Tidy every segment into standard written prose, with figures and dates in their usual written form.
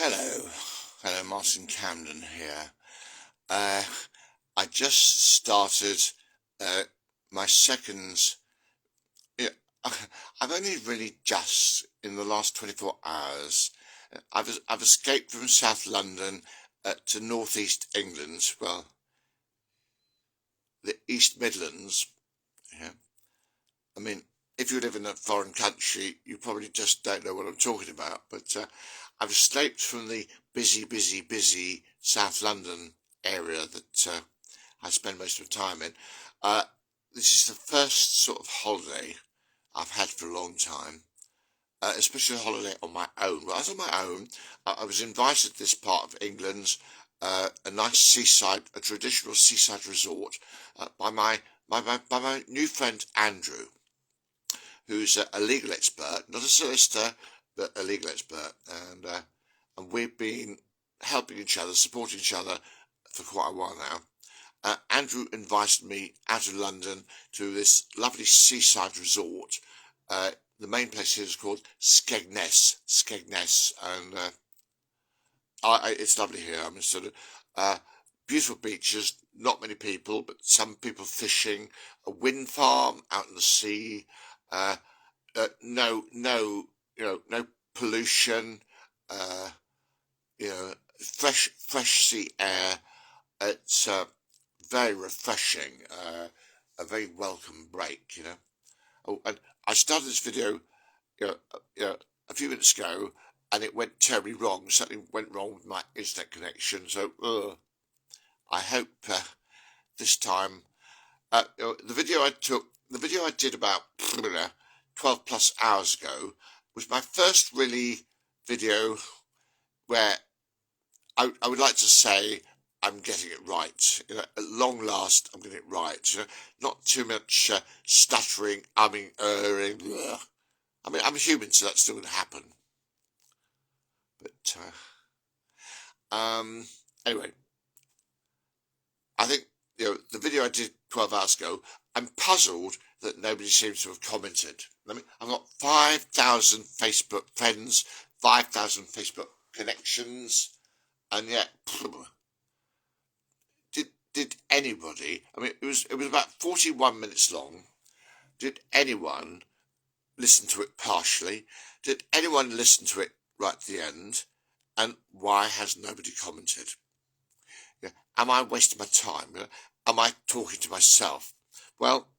Hello, Martin Camden here. I just started my second. Yeah, I've only really just in the last 24 hours. I've escaped from South London to northeast England. Well, the East Midlands. Yeah, I mean, if you live in a foreign country, you probably just don't know what I'm talking about. But I've escaped from the busy South London area that I spend most of the time in. This is the first sort of holiday I've had for a long time, especially a holiday on my own. Well, I was on my own. I was invited to this part of England, a nice seaside, a traditional seaside resort, by my new friend Andrew, who's a legal expert, not a solicitor, but a legal expert, and we've been helping each other, supporting each other for quite a while now. Andrew invited me out of London to this lovely seaside resort. The main place here is called Skegness, and it's lovely here. I mean, sort of beautiful beaches, not many people, but some people fishing, a wind farm out in the sea. No pollution. Fresh sea air. It's very refreshing. A very welcome break. Oh, and I started this video, a few minutes ago, and it went terribly wrong. Something went wrong with my internet connection. So I hope this time. The video I did about 12 plus hours ago was my first really video where I would like to say I'm getting it right. At long last, I'm getting it right. Not too much stuttering, umming, erring. I mean, I'm human, so that's still going to happen. But anyway, I think the video I did 12 hours ago, I'm puzzled that nobody seems to have commented. I mean, I've got 5,000 Facebook friends, 5,000 Facebook connections, and yet, did anybody? I mean, it was about 41 minutes long. Did anyone listen to it partially? Did anyone listen to it right at the end? And why has nobody commented? Am I wasting my time? Am I talking to myself? Well,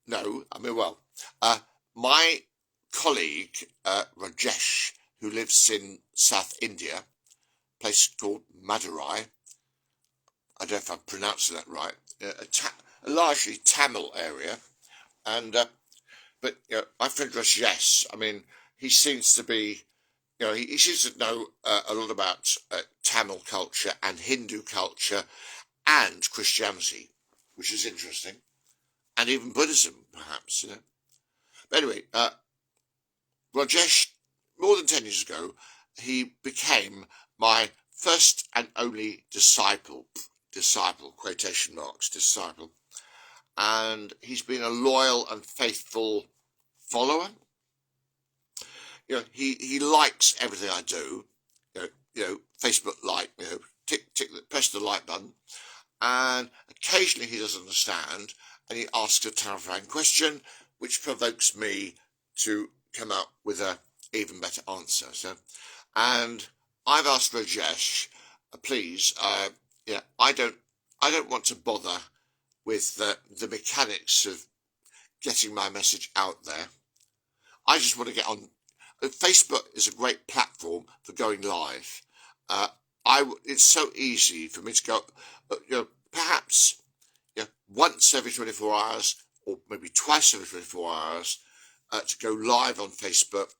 no. I mean, my colleague Rajesh, who lives in South India, a place called Madurai. I don't know if I'm pronouncing that right. A largely Tamil area, and but my friend Rajesh, I mean, he seems to be, he seems to know a lot about Tamil culture and Hindu culture and Christianity, which is interesting, and even Buddhism, perhaps. But anyway, Rajesh, more than 10 years ago, he became my first and only disciple, quotation marks, disciple, and he's been a loyal and faithful follower. He likes everything I do. Facebook like, press the like button, and occasionally he doesn't understand, and he asks a terrifying question, which provokes me to come up with a even better answer. And I've asked Rajesh, please, I don't want to bother with the mechanics of getting my message out there. I just want to get on. Facebook is a great platform for going live. It's so easy for me to go, perhaps once every 24 hours, or maybe twice every 24 hours, to go live on Facebook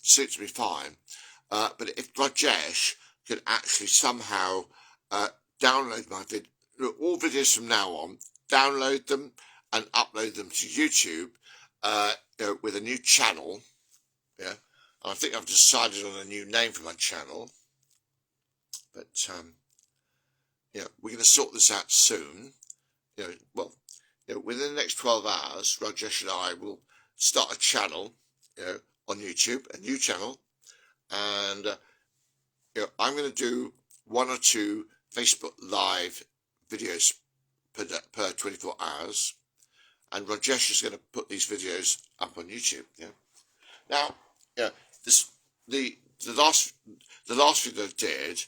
suits me fine. But if Rajesh could actually somehow download my all videos from now on, download them and upload them to YouTube with a new channel, and I think I've decided on a new name for my channel, but we're going to sort this out soon. Within the next 12 hours, Rajesh and I will start a channel, on YouTube, a new channel, and I'm going to do 1 or 2 Facebook Live videos per 24 hours, and Rajesh is going to put these videos up on YouTube. Now, this the last video I did,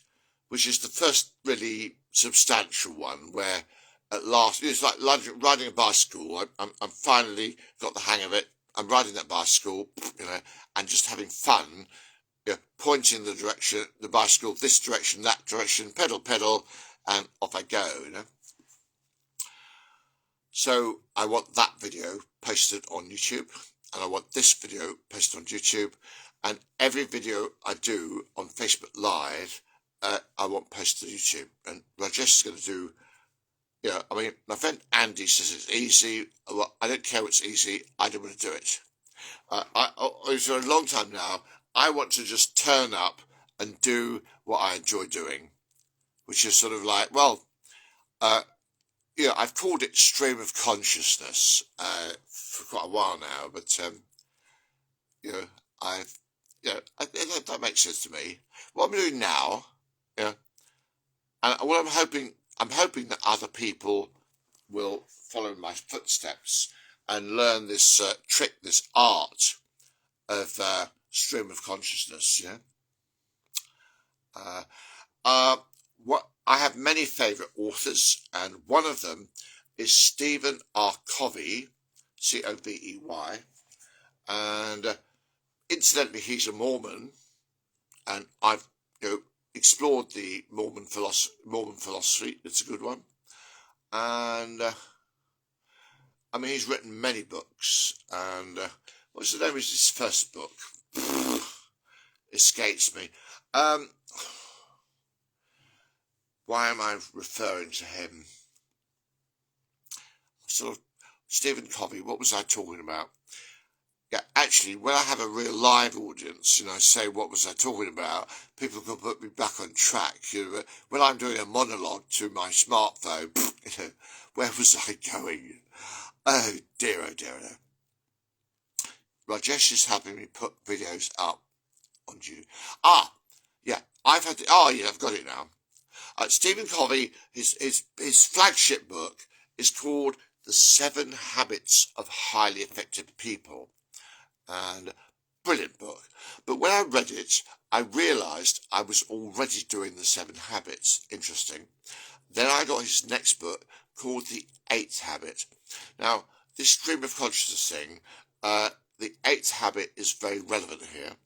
which is the first really substantial one, where at last it's like riding a bicycle. I'm finally got the hang of it. I'm riding that bicycle, and just having fun. Pointing the bicycle, this direction, that direction, pedal, and off I go. So I want that video posted on YouTube, and I want this video posted on YouTube, and every video I do on Facebook Live, I want posted to YouTube. And Rajesh is going to do, my friend Andy says it's easy. Well, I don't care what's easy. I don't want to do it. For a long time now, I want to just turn up and do what I enjoy doing, which is sort of like, I've called it stream of consciousness for quite a while now, but that makes sense to me. What I'm doing now, and what I'm hoping that other people will follow in my footsteps and learn this trick, this art of stream of consciousness. What I have many favourite authors, and one of them is Stephen R Covey, Covey, and incidentally, he's a Mormon, and I've explored the Mormon philosophy. It's a good one, and he's written many books, and what's the name of his first book? Escapes me. Why am I referring to him? Stephen Covey, what was I talking about? Yeah, actually, when I have a real live audience, say what was I talking about, people can put me back on track. When I'm doing a monologue to my smartphone, where was I going? Oh dear, oh dear, oh. Rajesh is helping me put videos up on you. I've got it now. Stephen Covey, his flagship book is called The 7 Habits of Highly Effective People, and brilliant book. But when I read it, I realised I was already doing the 7 habits. Interesting. Then I got his next book called The 8th Habit. Now, this stream of consciousness thing, the 8th habit is very relevant here.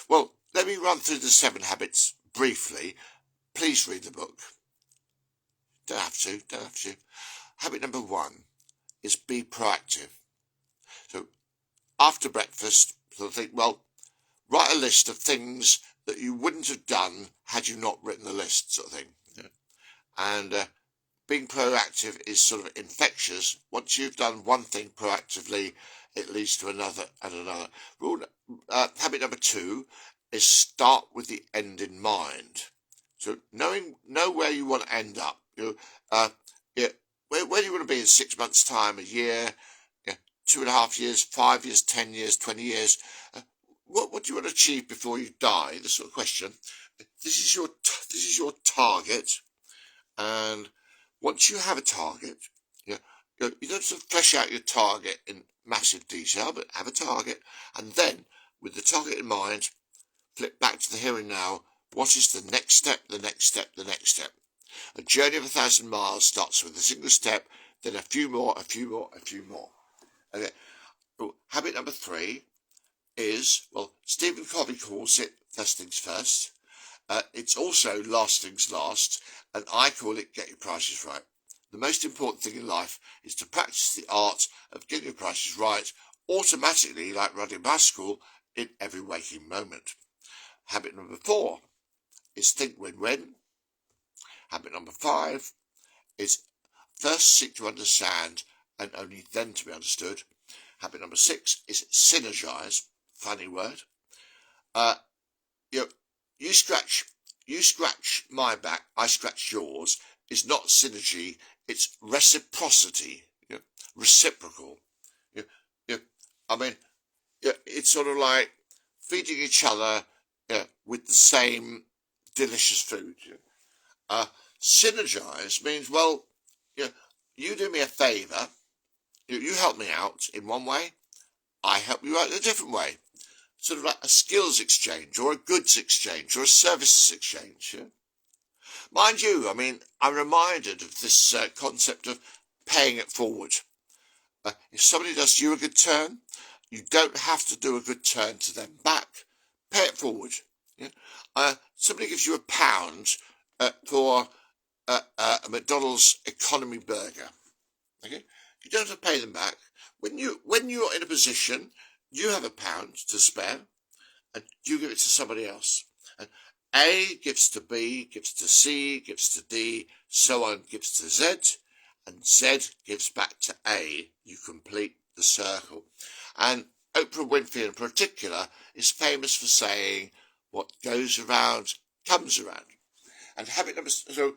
Well, let me run through the 7 habits briefly. Please read the book. Don't have to. Habit number 1 is be proactive. So after breakfast, think, write a list of things that you wouldn't have done had you not written the list, sort of thing. And being proactive is sort of infectious. Once you've done one thing proactively, it leads to another and another. Habit number 2 is start with the end in mind. So know where you want to end up. Where do you want to be in 6 months' time, a year, 2.5 years, 5 years, 10 years, 20 years? What do you want to achieve before you die? This sort of question. This is your target, and once you have a target, you don't sort of flesh out your target in massive detail, but have a target, and then with the target in mind, flip back to the here and now. What is the next step, the next step, the next step? A journey of 1,000 miles starts with a single step, then a few more, a few more, a few more. Okay. Habit number 3 is, Stephen Covey calls it first things first. It's also last things last, and I call it get your prices right. The most important thing in life is to practice the art of getting your prices right automatically, like riding a bicycle, in every waking moment. Habit number 4 is think win-win. Habit number 5 is first seek to understand and only then to be understood. Habit number 6 is synergise. Funny word. You scratch my back, I scratch yours. Is not synergy. It's reciprocity. Reciprocal. It's sort of like feeding each other with the same delicious food. Synergise means, well, you do me a favour, you help me out in one way, I help you out in a different way. Sort of like a skills exchange or a goods exchange or a services exchange. Mind you, I mean, I'm reminded of this concept of paying it forward. If somebody does you a good turn, you don't have to do a good turn to them back. Pay it forward. Somebody gives you £1 for a McDonald's economy burger. Okay, you don't have to pay them back. When you're in a position, you have £1 to spare, and you give it to somebody else. And A gives to B, gives to C, gives to D, so on, gives to Z, and Z gives back to A. You complete the circle. And Oprah Winfrey in particular is famous for saying, what goes around comes around. And habit number seven, so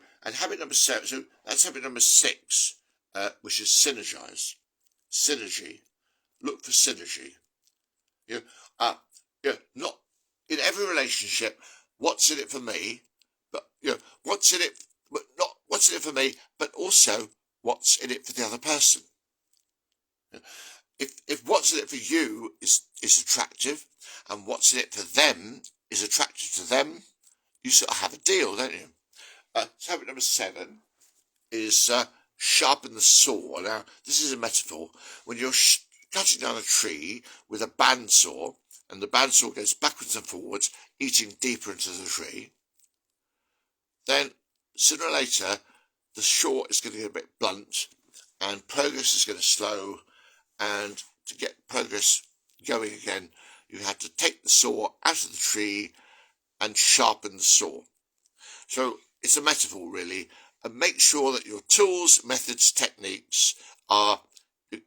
that's habit number 6, which is synergise, synergy. Look for synergy. Not in every relationship. What's in it for me? But what's in it? But not what's in it for me, but also what's in it for the other person. If what's in it for you is attractive, and what's in it for them is attractive to them, you sort of have a deal, don't you? So habit number 7 is sharpen the saw. Now, this is a metaphor. When you're cutting down a tree with a bandsaw, and the bandsaw goes backwards and forwards, eating deeper into the tree, then sooner or later, the short is going to get a bit blunt, and progress is going to slow, and to get progress going again, you have to take the saw out of the tree and sharpen the saw. So it's a metaphor, really, and make sure that your tools, methods, techniques are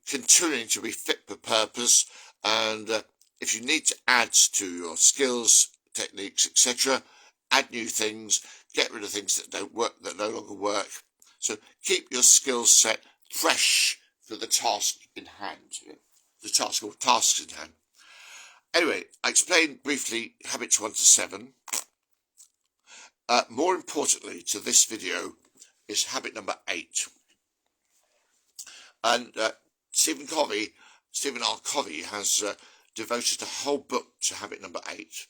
continuing to be fit for purpose, and if you need to add to your skills, techniques, etc., add new things, get rid of things that don't work, that no longer work. So keep your skill set fresh for the task in hand, the task or tasks in hand. Anyway, I explained briefly habits 1 to 7. More importantly to this video is habit number 8. And Stephen R Covey has devoted a whole book to habit number 8.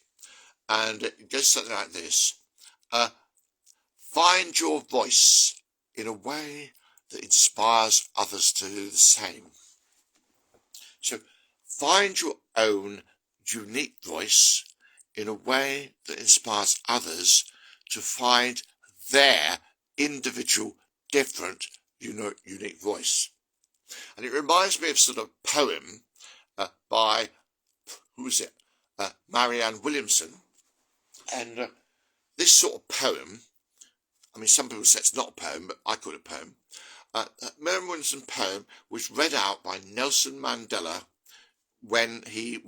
And it goes something like this. Find your voice in a way that inspires others to do the same. So find your own unique voice in a way that inspires others to find their individual, different, unique voice. And it reminds me of sort of poem by, Marianne Williamson. And this sort of poem, I mean, some people say it's not a poem, but I call it a poem. Marianne Williamson's poem was read out by Nelson Mandela when he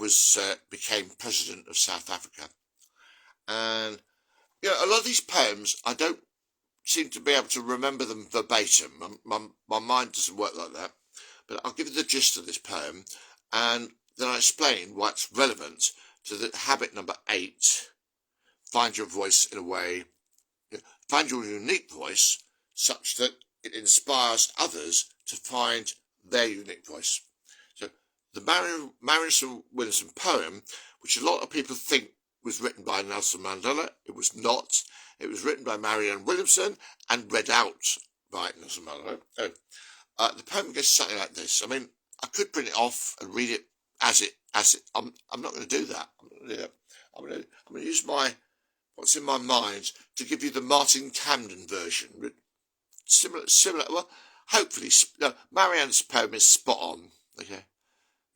became president of South Africa. And a lot of these poems, I don't seem to be able to remember them verbatim. My mind doesn't work like that. But I'll give you the gist of this poem, and then I'll explain why it's relevant to the habit number 8. Find your voice in a way, find your unique voice such that it inspires others to find their unique voice. So the Marianne Williamson poem, which a lot of people think was written by Nelson Mandela, it was not. It was written by Marianne Williamson and read out by Nelson Mandela. The poem goes something like this. I mean, I could print it off and read it as it. I'm not going to do that. I'm going to use what's in my mind to give you the Martin Camden version. Similar. Well, hopefully, Marianne's poem is spot on. Okay,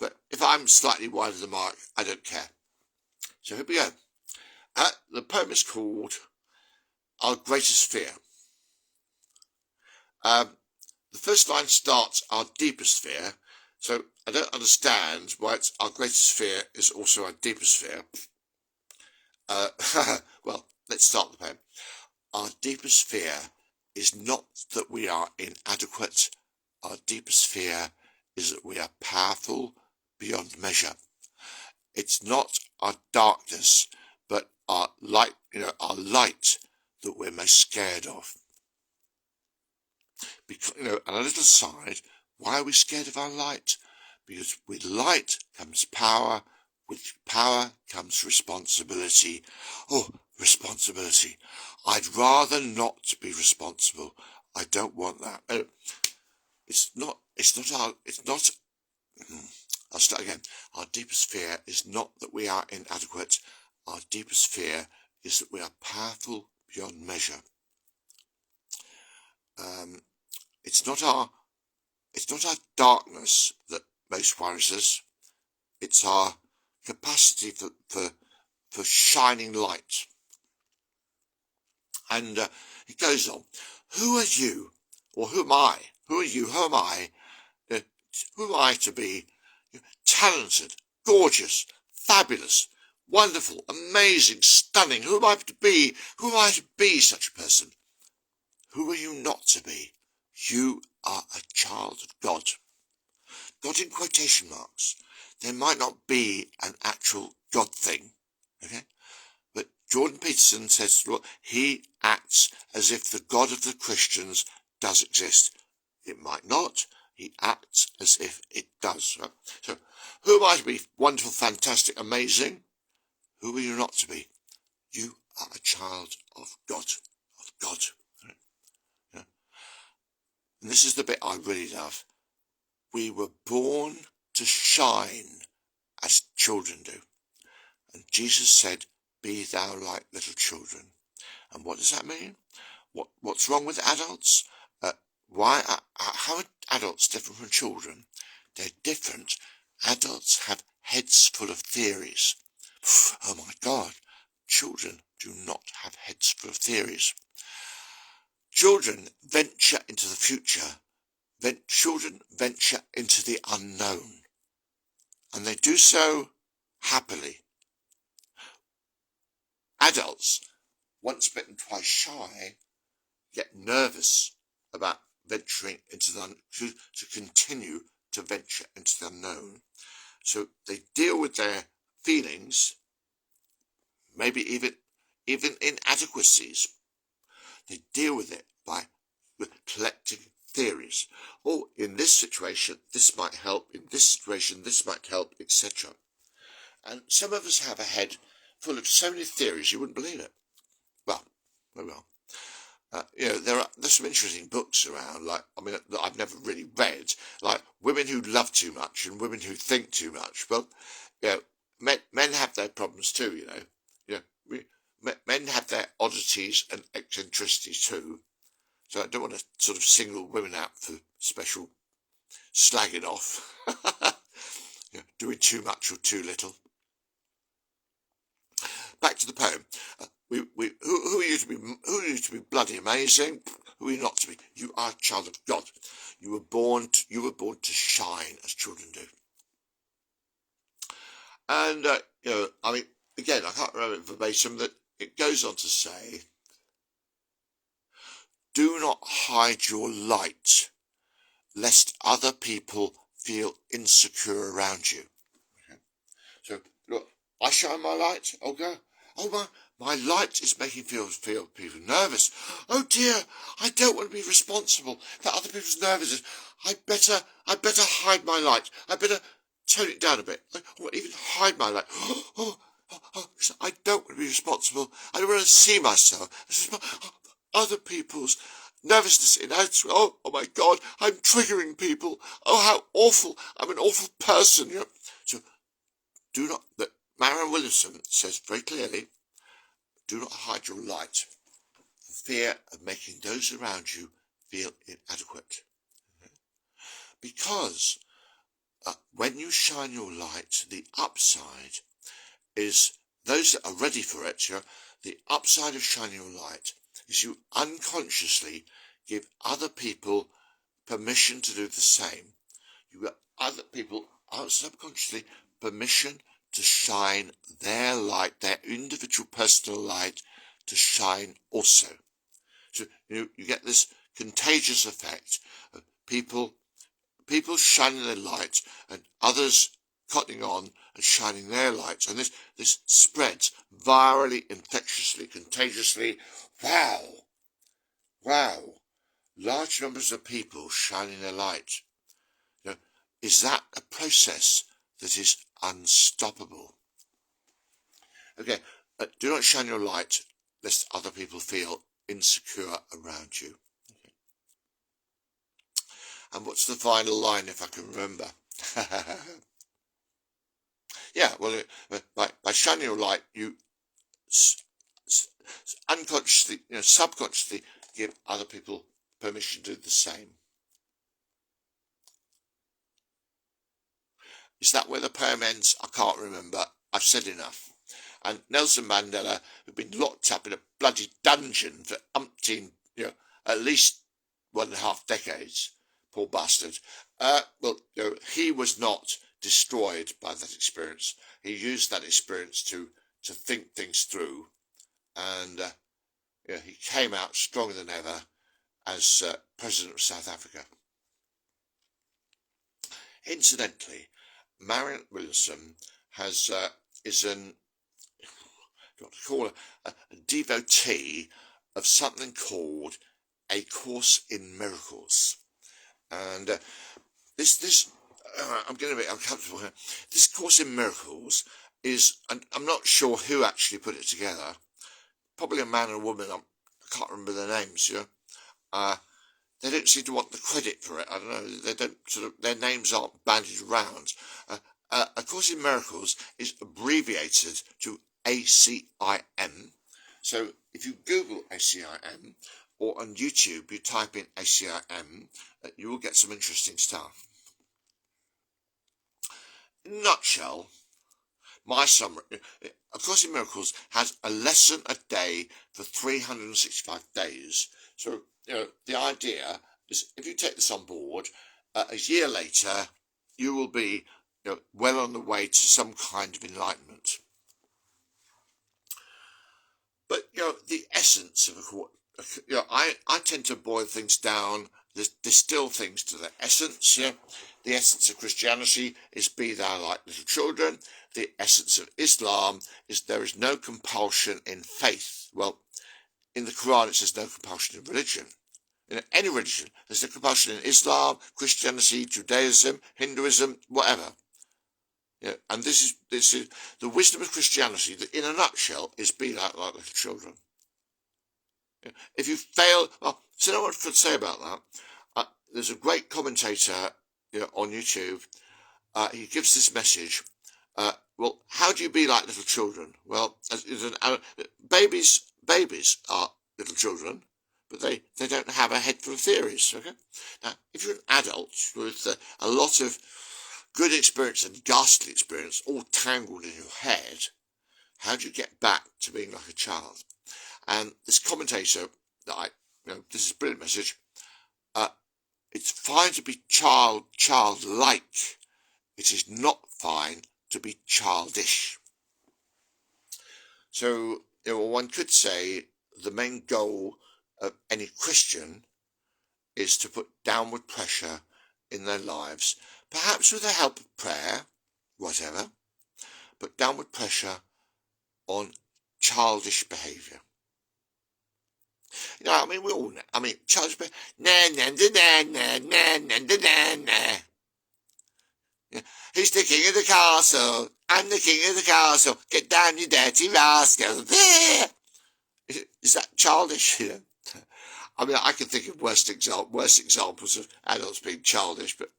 but if I'm slightly wide of the mark, I don't care. So here we go. The poem is called Our Greatest Fear. The first line starts our deepest fear, so I don't understand why it's our greatest fear is also our deepest fear. Well, let's start the poem. Our deepest fear is not that we are inadequate. Our deepest fear is that we are powerful beyond measure. It's not our darkness, but our light, our light that we're most scared of. Because, and a little aside, why are we scared of our light? Because with light comes power, with power comes responsibility. Oh, responsibility. I'd rather not be responsible. I don't want that. I'll start again. Our deepest fear is not that we are inadequate. Our deepest fear is that we are powerful beyond measure. It's not our darkness that most worries us. It's our capacity for shining light. And it goes on. Who are you, or who am I? Who are you? Who am I? Who am I to be talented, gorgeous, fabulous, wonderful, amazing, stunning? Who am I to be? Who am I to be such a person? Who are you not to be? You are a child of God. God in quotation marks. There might not be an actual God thing, okay? But Jordan Peterson says, look, he acts as if the God of the Christians does exist. It might not. He acts as if it does. Right? So, who am I to be? Wonderful, fantastic, amazing. Who are you not to be? You are a child of God. Of God. Right? Yeah. And this is the bit I really love. We were born to shine as children do. And Jesus said, be thou like little children. And what does that mean? What's wrong with adults? How are adults different from children? They're different. Adults have heads full of theories. Oh my God. Children do not have heads full of theories. Children venture into the future. Children venture into the unknown. And they do so happily. Adults, once bitten, twice shy, get nervous about venturing into to continue to venture into the unknown. So they deal with their feelings, maybe even inadequacies. They deal with it with collecting theories. Oh, in this situation, this might help. In this situation, this might help, etc. And some of us have a head full of so many theories you wouldn't believe it. Well, very well. There's some interesting books around, that I've never really read, like Women Who Love Too Much and Women Who Think Too Much. Well, men have their problems too, men have their oddities and eccentricities too. So I don't want to sort of single women out for special slagging off, doing too much or too little. Back to the poem. Who are you to be? Who are you to be bloody amazing? Who are you not to be? You are a child of God. You were born to shine as children do. And again, I can't remember it verbatim. That it goes on to say, "Do not hide your light, lest other people feel insecure around you." Okay. So look, I shine my light. Okay. Oh my light is making feel people nervous. Oh dear, I don't want to be responsible for other people's nervousness. I better hide my light. I better tone it down a bit. Or even hide my light. I don't want to be responsible. I don't want to see myself. Other people's nervousness in oh my God, I'm triggering people. Oh, how awful. I'm an awful person. So do not, but Marianne Williamson says very clearly, do not hide your light for fear of making those around you feel inadequate. Because when you shine your light, the upside is those that are ready for it. The upside of shining your light is you unconsciously give other people permission to do the same. You give other people subconsciously permission to shine their light, their individual personal light, to shine also. So you get this contagious effect of people shining their light and others cottoning on and shining their lights. And this spreads virally, infectiously, contagiously. Wow. Wow. Large numbers of people shining their light. You know, is that a process that is unstoppable? Okay, do not shine your light lest other people feel insecure around you. Okay. And what's the final line, if I can remember? Yeah, well, by shining your light, you unconsciously, subconsciously give other people permission to do the same. Is that where the poem ends? I can't remember. I've said enough. And Nelson Mandela, who'd been locked up in a bloody dungeon for umpteen, at least 1.5 decades, poor bastard. He was not destroyed by that experience. He used that experience to think things through, and he came out stronger than ever as President of South Africa. Incidentally, Marianne Williamson is a devotee of something called A Course in Miracles, and I'm getting a bit uncomfortable here. This Course in Miracles is, and I'm not sure who actually put it together. Probably a man and a woman. I can't remember their names. They don't seem to want the credit for it. I don't know. They don't their names aren't bandied around. A Course in Miracles is abbreviated to ACIM. So if you Google ACIM or on YouTube you type in ACIM, you will get some interesting stuff. In a nutshell, my summary: A Course in Miracles has a lesson a day for 365 days. So, the idea is if you take this on board, a year later, you will be well on the way to some kind of enlightenment. But, the essence of a course, I tend to boil things down, distill things to their essence. The essence of Christianity is be thou like little children. The essence of Islam is there is no compulsion in faith. Well, in the Quran it says no compulsion in religion. In any religion, there's no compulsion in Islam, Christianity, Judaism, Hinduism, whatever. And this is the wisdom of Christianity, that in a nutshell is be like little children. If you fail, so know what I could say about that. There's a great commentator on YouTube. He gives this message. Well, how do you be like little children? Well, babies are little children, but they don't have a head full of theories. Okay. Now, if you're an adult with a lot of good experience and ghastly experience all tangled in your head, how do you get back to being like a child? And this commentator, this is a brilliant message. It's fine to be childlike. It is not fine to be childish. So, one could say the main goal of any Christian is to put downward pressure in their lives, perhaps with the help of prayer, whatever, but downward pressure on childish behaviour. We all know, childish behaviour, He's the king of the castle. I'm the king of the castle. Get down, you dirty rascal. There. Is that childish? I can think of worse examples of adults being childish, but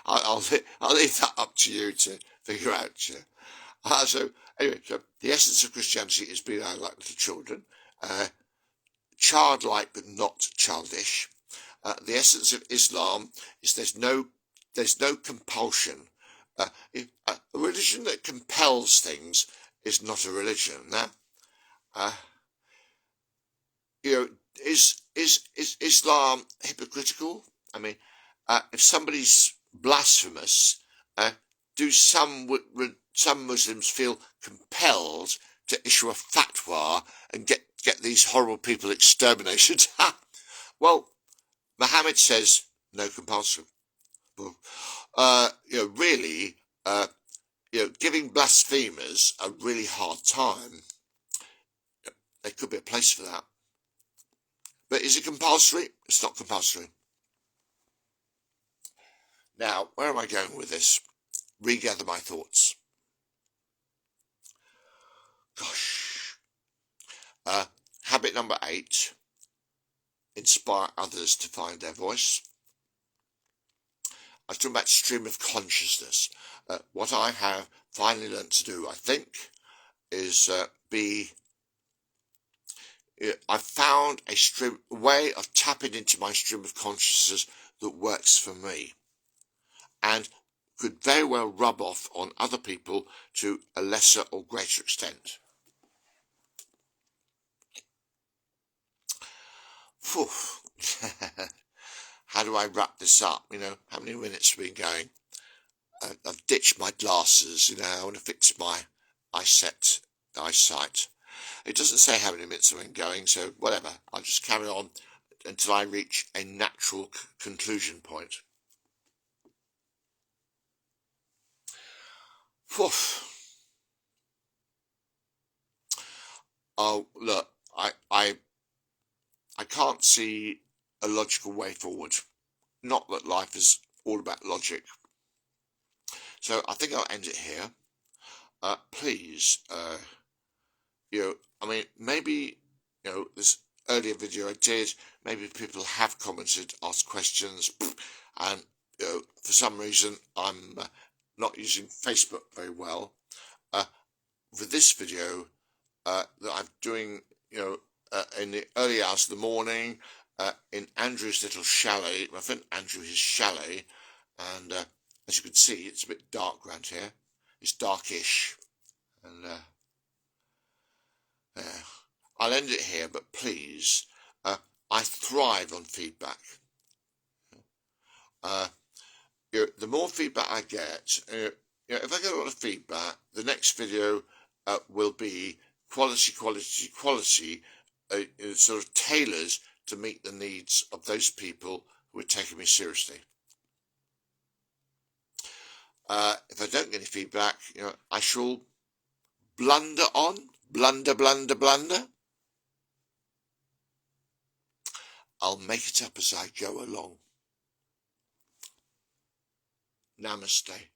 I'll leave that up to you to figure out. So the essence of Christianity is being like little children, childlike but not childish. The essence of Islam is there's no compulsion. A religion that compels things is not a religion. Now, is Islam hypocritical? If somebody's blasphemous, do some Muslims feel compelled to issue a fatwa and get these horrible people exterminated? Well, Muhammad says no compulsion. giving blasphemers a really hard time, there could be a place for that. But is it compulsory? It's not compulsory. Now, where am I going with this? Regather my thoughts. Gosh. Habit number 8. Inspire others to find their voice. I was talking about stream of consciousness. What I have finally learned to do, I think, is I found a way of tapping into my stream of consciousness that works for me and could very well rub off on other people to a lesser or greater extent. Phew. How do I wrap this up? How many minutes have we been going? I've ditched my glasses, I want to fix my eyesight. It doesn't say how many minutes I've been going, so whatever. I'll just carry on until I reach a natural conclusion point. Whew. Oh, look, I can't see a logical way forward. Not that life is all about logic. So I think I'll end it here. Please, maybe, this earlier video I did, maybe people have commented, asked questions, and, for some reason I'm not using Facebook very well. For this video that I'm doing, in the early hours of the morning, in Andrew's little chalet, my friend Andrew, his chalet, and as you can see, it's a bit dark around here. It's darkish, and I'll end it here, but please, I thrive on feedback. The more feedback I get, if I get a lot of feedback, the next video will be quality, sort of tailors to meet the needs of those people who are taking me seriously. If I don't get any feedback, I shall blunder on, blunder. I'll make it up as I go along. Namaste.